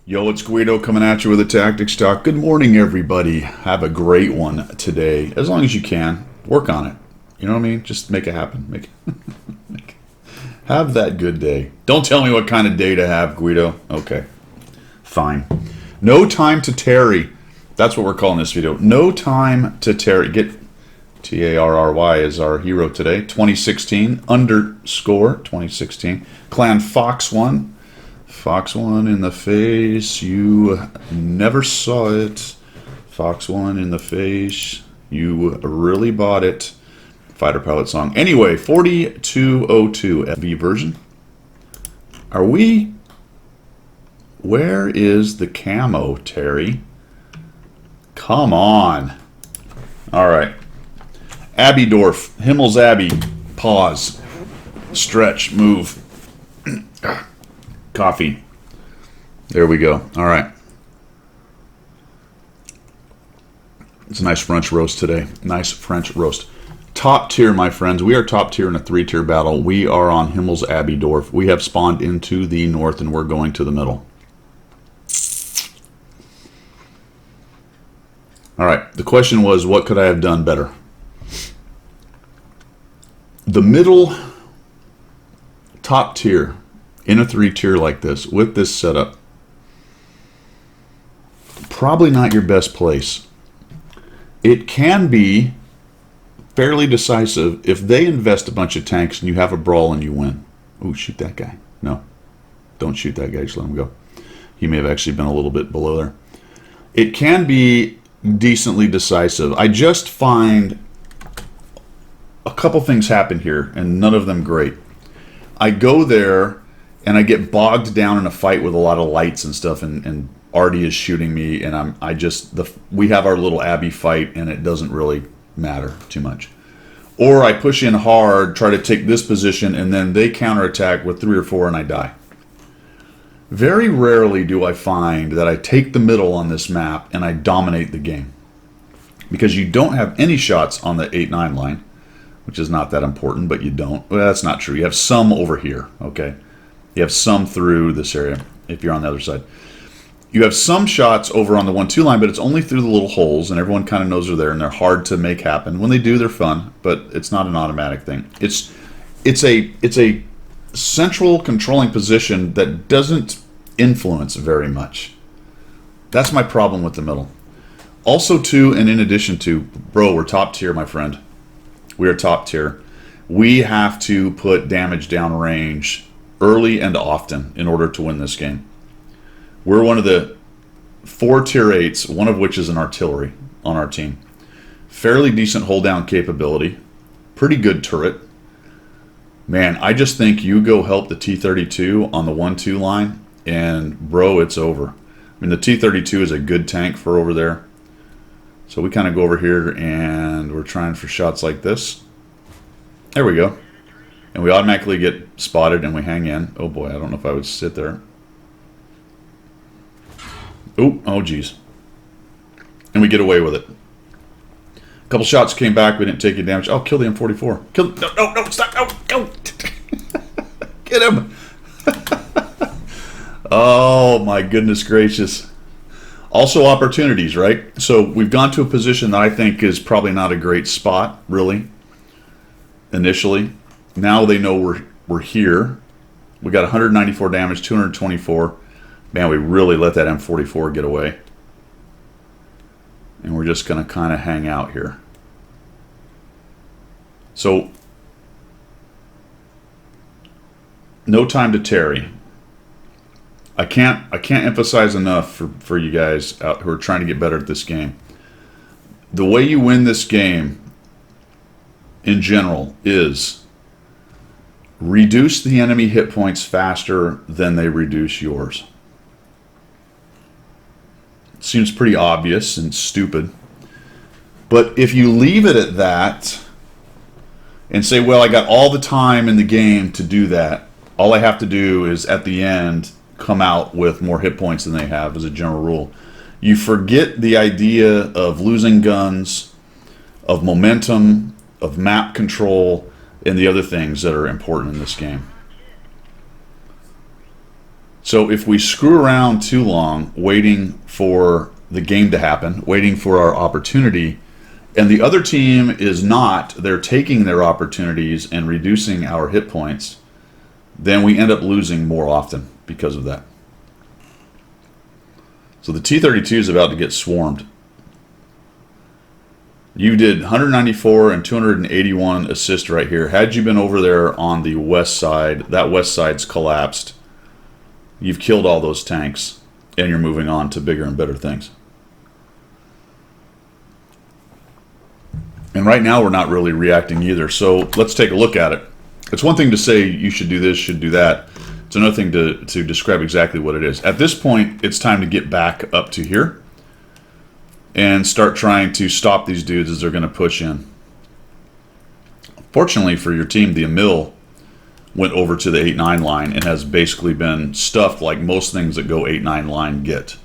Yo, it's Guido coming at you with a Tactics Talk. Good morning, everybody. Have a great one today, as long as you can. Work on it. You know what I mean? Just make it happen. Have that good day. Don't tell me what kind of day to have, Guido. Okay, fine. No time to Tarry. That's what we're calling this video. No time to Tarry. Get Tarry is our hero today. 2016 underscore 2016. Clan Fox 1. Fox 1 in the face, you never saw it. Fox 1 in the face, you really bought it. Fighter pilot song. Anyway, 4202 FV version. Are we... Where is the camo, Terry? Come on. Alright. Abbydorf. Himmel's Abbey. Pause. Stretch. Move. Coffee. There we go. All right. It's a nice French roast today. Nice French roast. Top tier, my friends. We are top tier in a 3-tier battle. We are on Himmel's Abbydorf. We have spawned into the north and we're going to the middle. All right. The question was, what could I have done better? The middle top tier in a 3-tier like this, with this setup, probably not your best place. It can be fairly decisive if they invest a bunch of tanks and you have a brawl and you win. Ooh, shoot that guy. No, don't shoot that guy. Just let him go. He may have actually been a little bit below there. It can be decently decisive. I just find a couple things happen here, and none of them great. I go there and I get bogged down in a fight with a lot of lights and stuff, and Artie is shooting me, and we have our little Abbey fight, and it doesn't really matter too much. Or I push in hard, try to take this position, and then they counterattack with 3 or 4, and I die. Very rarely do I find that I take the middle on this map and I dominate the game, because you don't have any shots on the 8-9 line, which is not that important, but you don't. Well, that's not true. You have some over here, okay? You have some through this area if you're on the other side. You have some shots over on the 1-2 line, but it's only through the little holes, and everyone kind of knows they're there, and they're hard to make happen. When they do, they're fun, but it's not an automatic thing. It's a central controlling position that doesn't influence very much. That's my problem with the middle. Also, too, and in addition to, bro, we're top tier, my friend. We are top tier. We have to put damage down range early and often in order to win this game. We're one of the 4 tier 8s, one of which is an artillery on our team. Fairly decent hold down capability. Pretty good turret. Man, I just think you go help the T-32 on the 1-2 line, and bro, it's over. I mean, the T-32 is a good tank for over there. So we kind of go over here and we're trying for shots like this. There we go. And we automatically get spotted and we hang in. Oh boy, I don't know if I would sit there. Oh geez. And we get away with it. A couple shots came back, we didn't take any damage. Oh, kill the M44. Kill no, stop. No. Get him. Oh my goodness gracious. Also opportunities, right? So we've gone to a position that I think is probably not a great spot, really, initially. Now they know we're here. We got 194 damage, 224. Man, we really let that M44 get away. And we're just going to kind of hang out here. So, no time to Tarry. I can't emphasize enough for you guys out who are trying to get better at this game. The way you win this game, in general, is reduce the enemy hit points faster than they reduce yours. Seems pretty obvious and stupid. But if you leave it at that and say, well, I got all the time in the game to do that, all I have to do is at the end come out with more hit points than they have as a general rule. You forget the idea of losing guns, of momentum, of map control, and the other things that are important in this game. So if we screw around too long waiting for the game to happen, waiting for our opportunity, and the other team is not, they're taking their opportunities and reducing our hit points, then we end up losing more often because of that. So the T-32 is about to get swarmed. You did 194 and 281 assists right here. Had you been over there on the west side, that west side's collapsed. You've killed all those tanks, and you're moving on to bigger and better things. And right now we're not really reacting either. So let's take a look at it. It's one thing to say you should do this, should do that. It's another thing to describe exactly what it is. At this point, it's time to get back up to here and start trying to stop these dudes as they're going to push in. Fortunately for your team, the Emil went over to the 8-9 line and has basically been stuffed like most things that go 8-9 line get.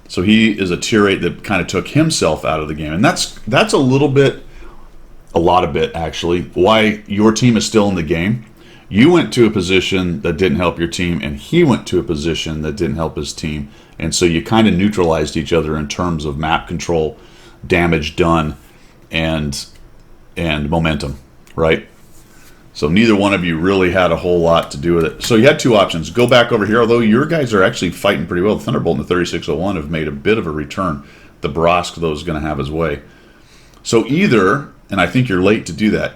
So he is a tier 8 that kind of took himself out of the game. And that's a little bit, a lot of bit actually, why your team is still in the game. You went to a position that didn't help your team, and he went to a position that didn't help his team. And so you kind of neutralized each other in terms of map control, damage done, and momentum, right? So neither one of you really had a whole lot to do with it. So you had two options. Go back over here, although your guys are actually fighting pretty well. The Thunderbolt and the 3601 have made a bit of a return. The Barask, though, is going to have his way. So either, and I think you're late to do that,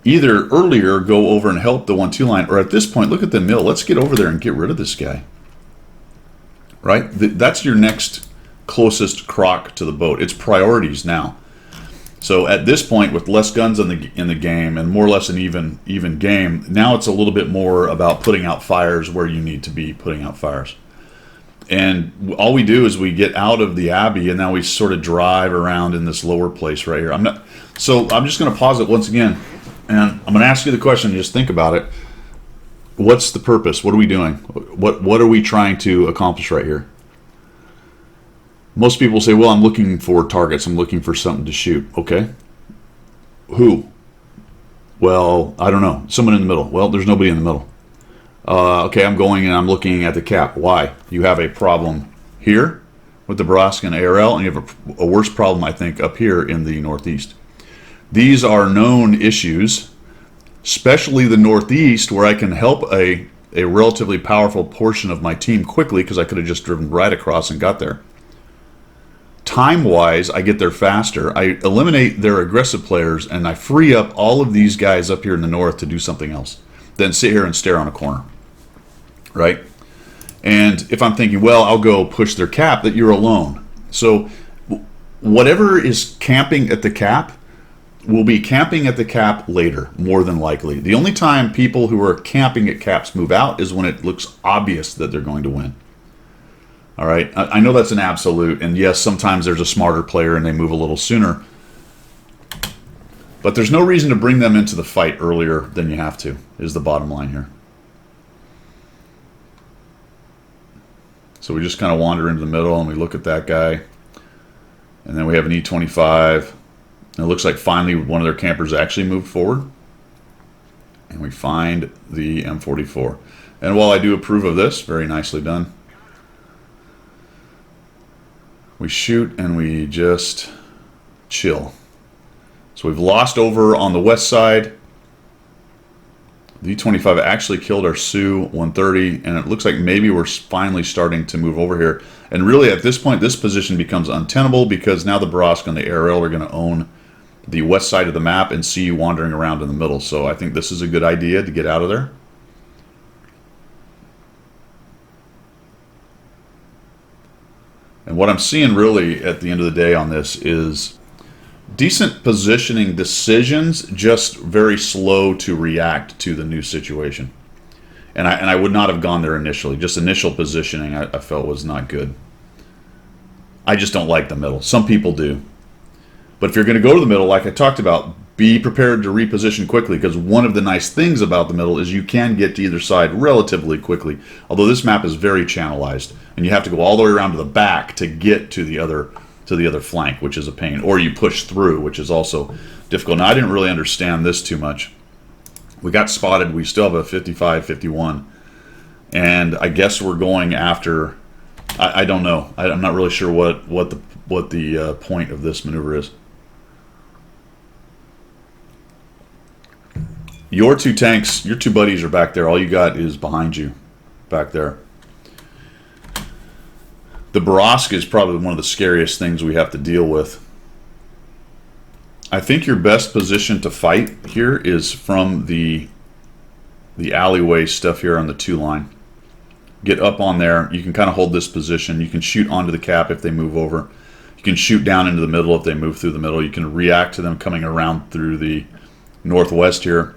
either earlier go over and help the 1-2 line, or at this point, look at the mill. Let's get over there and get rid of this guy. Right? That's your next closest croc to the boat. It's priorities now. So at this point, with less guns in the game and more or less an even game, now it's a little bit more about putting out fires where you need to be putting out fires. And all we do is we get out of the Abbey, and now we sort of drive around in this lower place right here. So I'm just going to pause it once again, and I'm going to ask you the question. Just think about it. What's the purpose? What are we doing? What are we trying to accomplish right here? Most people say, well, I'm looking for targets. I'm looking for something to shoot. Okay. Who? Well, I don't know. Someone in the middle. Well, there's nobody in the middle. Okay, I'm going and I'm looking at the cap. Why? You have a problem here with the Barask and ARL, and you have a worse problem, I think, up here in the Northeast. These are known issues, especially the Northeast, where I can help a relatively powerful portion of my team quickly because I could have just driven right across and got there. Time-wise, I get there faster. I eliminate their aggressive players, and I free up all of these guys up here in the north to do something else than sit here and stare on a corner, right? And if I'm thinking, well, I'll go push their cap, that you're alone. So whatever is camping at the cap will be camping at the cap later, more than likely. The only time people who are camping at caps move out is when it looks obvious that they're going to win. All right, I know that's an absolute, and yes, sometimes there's a smarter player and they move a little sooner. But there's no reason to bring them into the fight earlier than you have to, is the bottom line here. So we just kind of wander into the middle and we look at that guy. And then we have an E25. And it looks like finally one of their campers actually moved forward. And we find the M44. And while I do approve of this, very nicely done, we shoot and we just chill. So we've lost over on the west side. The E25 actually killed our Sioux 130, and it looks like maybe we're finally starting to move over here. And really at this point, this position becomes untenable because now the Barask and the ARL are going to own the west side of the map and see you wandering around in the middle. So I think this is a good idea to get out of there. And what I'm seeing really at the end of the day on this is decent positioning decisions, just very slow to react to the new situation. And I would not have gone there initially. Just initial positioning I felt was not good. I just don't like the middle. Some people do. But if you're going to go to the middle, like I talked about, be prepared to reposition quickly, because one of the nice things about the middle is you can get to either side relatively quickly. Although this map is very channelized, and you have to go all the way around to the back to get to the other flank, which is a pain. Or you push through, which is also difficult. Now, I didn't really understand this too much. We got spotted. We still have a 55-51. And I guess we're going after. I don't know. I'm not really sure what the point of this maneuver is. Your two tanks, your two buddies are back there. All you got is behind you, back there. The Barask is probably one of the scariest things we have to deal with. I think your best position to fight here is from the alleyway stuff here on the 2 line. Get up on there. You can kind of hold this position. You can shoot onto the cap if they move over. You can shoot down into the middle if they move through the middle. You can react to them coming around through the northwest here.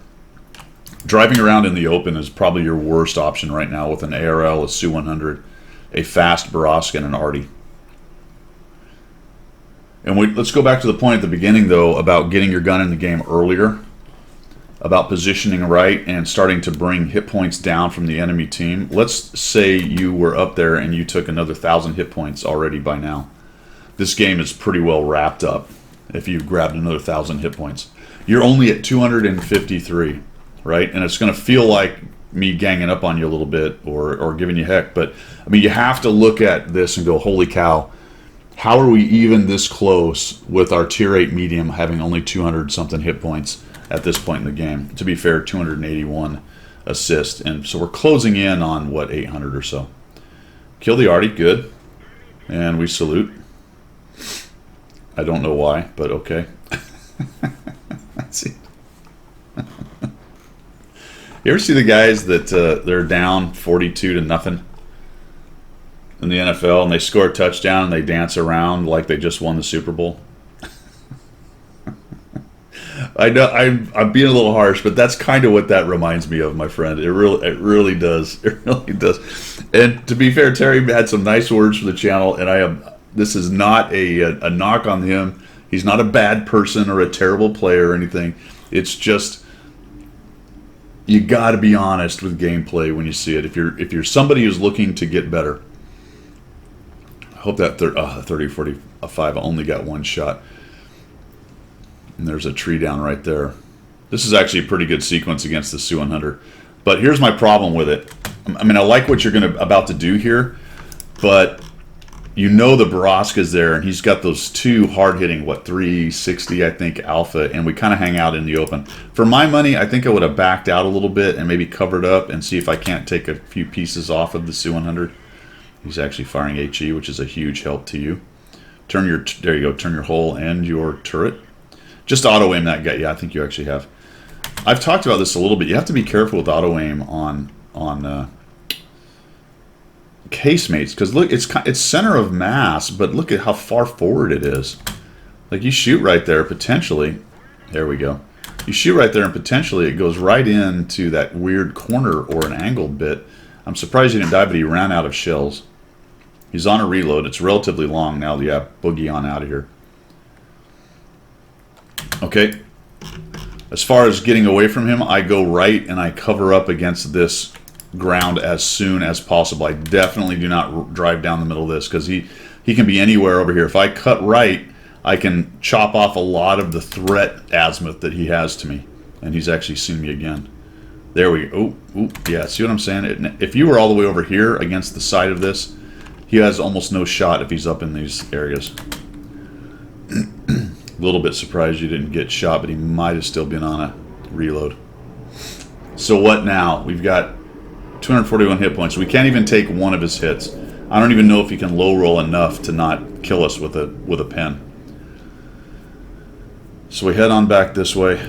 Driving around in the open is probably your worst option right now with an ARL, a Su-100, a fast Barask, and an Arty. And let's go back to the point at the beginning, though, about getting your gun in the game earlier, about positioning right and starting to bring hit points down from the enemy team. Let's say you were up there and you took another 1,000 hit points already by now. This game is pretty well wrapped up if you grabbed another 1,000 hit points. You're only at 253. Right? And it's going to feel like me ganging up on you a little bit or giving you heck. But, I mean, you have to look at this and go, holy cow, how are we even this close with our Tier 8 medium having only 200-something hit points at this point in the game? To be fair, 281 assist. And so we're closing in on, what, 800 or so. Kill the Arty, good. And we salute. I don't know why, but okay. Let's see. You ever see the guys that they're down 42-0 in the NFL and they score a touchdown and they dance around like they just won the Super Bowl? I know I'm being a little harsh, but that's kind of what that reminds me of, my friend. It really does. It really does. And to be fair, Terry had some nice words for the channel, and this is not a knock on him. He's not a bad person or a terrible player or anything. It's just, you got to be honest with gameplay when you see it. If you're somebody who's looking to get better. I hope that 30-45 only got one shot. And there's a tree down right there. This is actually a pretty good sequence against the Su-100. But here's my problem with it. I mean, I like what you're about to do here, but you know the Barask is there, and he's got those two hard-hitting, 360, I think, alpha, and we kind of hang out in the open. For my money, I think I would have backed out a little bit and maybe covered up and see if I can't take a few pieces off of the Su-100. He's actually firing HE, which is a huge help to you. There you go, turn your hull and your turret. Just auto-aim that guy. Yeah, I think you actually have. I've talked about this a little bit. You have to be careful with auto-aim on casemates, because look, it's center of mass, but look at how far forward it is. Like, you shoot right there, potentially. There we go. You shoot right there, and potentially it goes right into that weird corner or an angled bit. I'm surprised he didn't die, but he ran out of shells. He's on a reload. It's relatively long now. Yeah, boogie on out of here. Okay. As far as getting away from him, I go right and I cover up against this ground as soon as possible. I definitely do not drive down the middle of this, because he can be anywhere over here. If I cut right, I can chop off a lot of the threat azimuth that he has to me. And he's actually seen me again. There we go. Oh, yeah, see what I'm saying? If you were all the way over here against the side of this, he has almost no shot if he's up in these areas. A little bit surprised you didn't get shot, but he might have still been on a reload. So what now? We've got 241 hit points. We can't even take one of his hits. I don't even know if he can low roll enough to not kill us with a pen. So we head on back this way.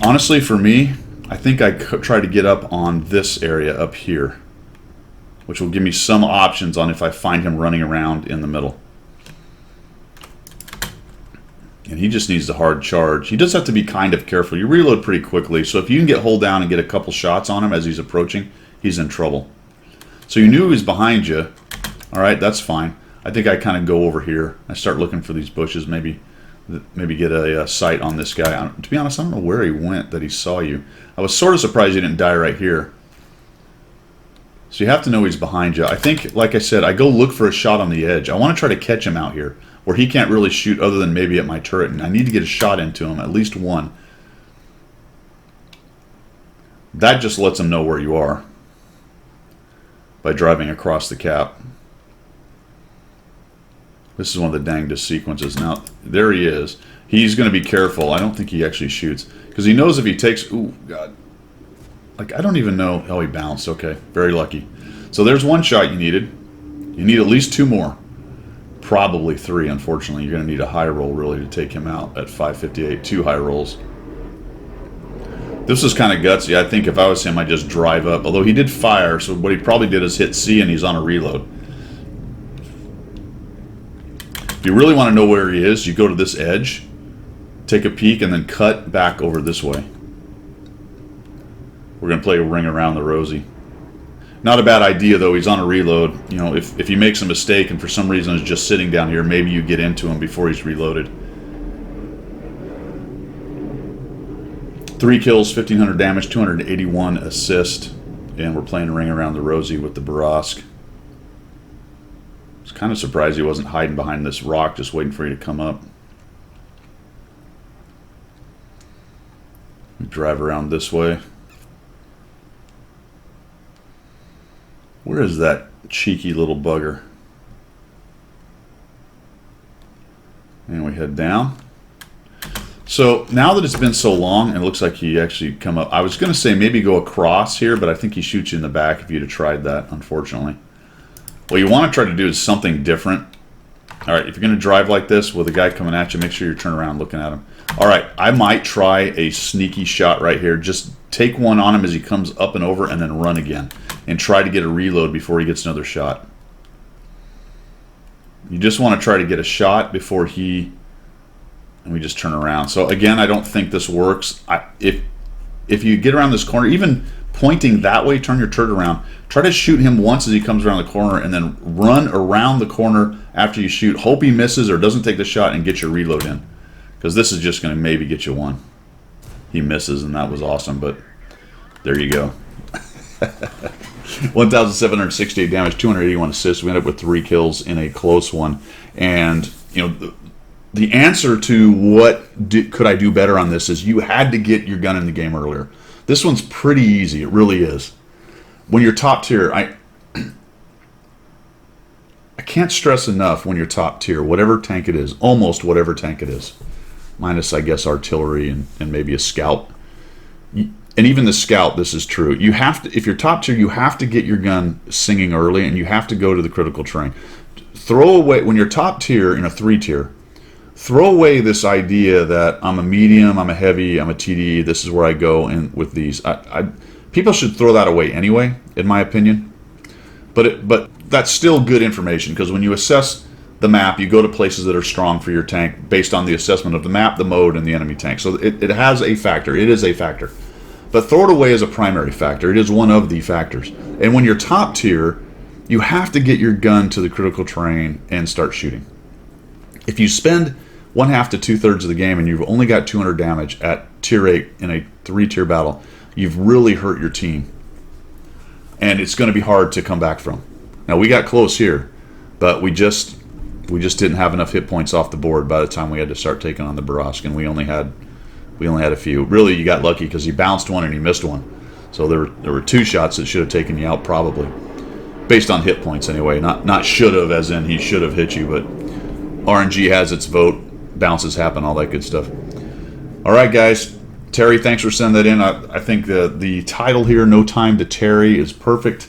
Honestly, for me, I think I could try to get up on this area up here, which will give me some options on if I find him running around in the middle. And he just needs the hard charge. He does have to be kind of careful. You reload pretty quickly, so if you can get hold down and get a couple shots on him as he's approaching, he's in trouble. So you knew he was behind you. All right, that's fine. I think I kind of go over here. I start looking for these bushes, maybe get a sight on this guy. To be honest, I don't know where he went that he saw you. I was sort of surprised he didn't die right here. So you have to know he's behind you. I think, like I said, I go look for a shot on the edge. I want to try to catch him out here, where he can't really shoot other than maybe at my turret, and I need to get a shot into him, at least one. That just lets him know where you are. by driving across the cap. This is one of the dangest sequences. Now, there he is. He's going to be careful. I don't think he actually shoots. Because he knows if he takes... Ooh, God. Like, I don't even know... Oh, he bounced. Okay. Very lucky. So there's one shot you needed. You need at least 2 more. Probably 3, unfortunately. You're going to need a high roll, really, to take him out at 558. 2 high rolls. This is kind of gutsy. I think if I was him, I'd just drive up. Although he did fire, so what he probably did is hit C and he's on a reload. If you really want to know where he is, you go to this edge, take a peek, and then cut back over this way. We're going to play a ring around the rosy. Not a bad idea, though. He's on a reload. You know, if he makes a mistake and for some reason is just sitting down here, maybe you get into him before he's reloaded. 3 kills, 1,500 damage, 281 assist, and we're playing a ring around the rosy with the Barask. I was kind of surprised he wasn't hiding behind this rock, just waiting for you to come up. We drive around this way. Where is that cheeky little bugger? And we head down. So now that it's been so long, and it looks like he actually come up. I was going to say maybe go across here, but I think he shoots you in the back if you'd have tried that, unfortunately. What you want to try to do is something different. All right, if you're going to drive like this with a guy coming at you, make sure you turn around looking at him. All right, I might try a sneaky shot right here. Just take one on him as he comes up and over and then run again. And try to get a reload before he gets another shot. You just want to try to get a shot before he... And we just turn around. So again, I don't think this works. If you get around this corner, even pointing that way, turn your turret around. Try to shoot him once as he comes around the corner and then run around the corner after you shoot. Hope he misses or doesn't take the shot and get your reload in. Because this is just going to maybe get you one. He misses and that was awesome, but there you go. 1,768 damage, 281 assists. We ended up with 3 kills in a close one. And, you know, the answer to what could I do better on this is you had to get your gun in the game earlier. This one's pretty easy. It really is. When you're top tier, I can't stress enough when you're top tier, whatever tank it is, almost whatever tank it is, minus, I guess, artillery and maybe a scout. And even the scout, this is true. You have to, if you're top tier, you have to get your gun singing early, and you have to go to the critical terrain. Throw away, when you're top tier in a 3 tier, throw away this idea that I'm a medium, I'm a heavy, I'm a TD, this is where I go in with these. People should throw that away anyway, in my opinion. But that's still good information, because when you assess the map, you go to places that are strong for your tank based on the assessment of the map, the mode, and the enemy tank. So it has a factor. It is a factor. But throw it away as a primary factor. It is one of the factors. And when you're top tier, you have to get your gun to the critical terrain and start shooting. If you spend 1/2 to 2/3 of the game and you've only got 200 damage at tier 8 in a 3-tier battle, you've really hurt your team. And it's going to be hard to come back from. Now, we got close here, but we just didn't have enough hit points off the board by the time we had to start taking on the Barask, and we only had a few. Really, you got lucky because he bounced one and he missed one. So there were 2 shots that should have taken you out probably. Based on hit points anyway. Not should have as in he should have hit you, but RNG has its vote. Bounces happen, all that good stuff. All right, guys. Terry, thanks for sending that in. I think the title here, No Time to Tarry, is perfect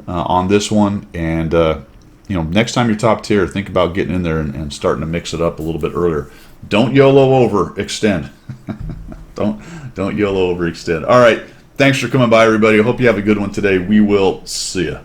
on this one. And, you know, next time you're top tier, think about getting in there and starting to mix it up a little bit earlier. Don't YOLO overextend. Don't YOLO overextend. All right. Thanks for coming by, everybody. I hope you have a good one today. We will see you.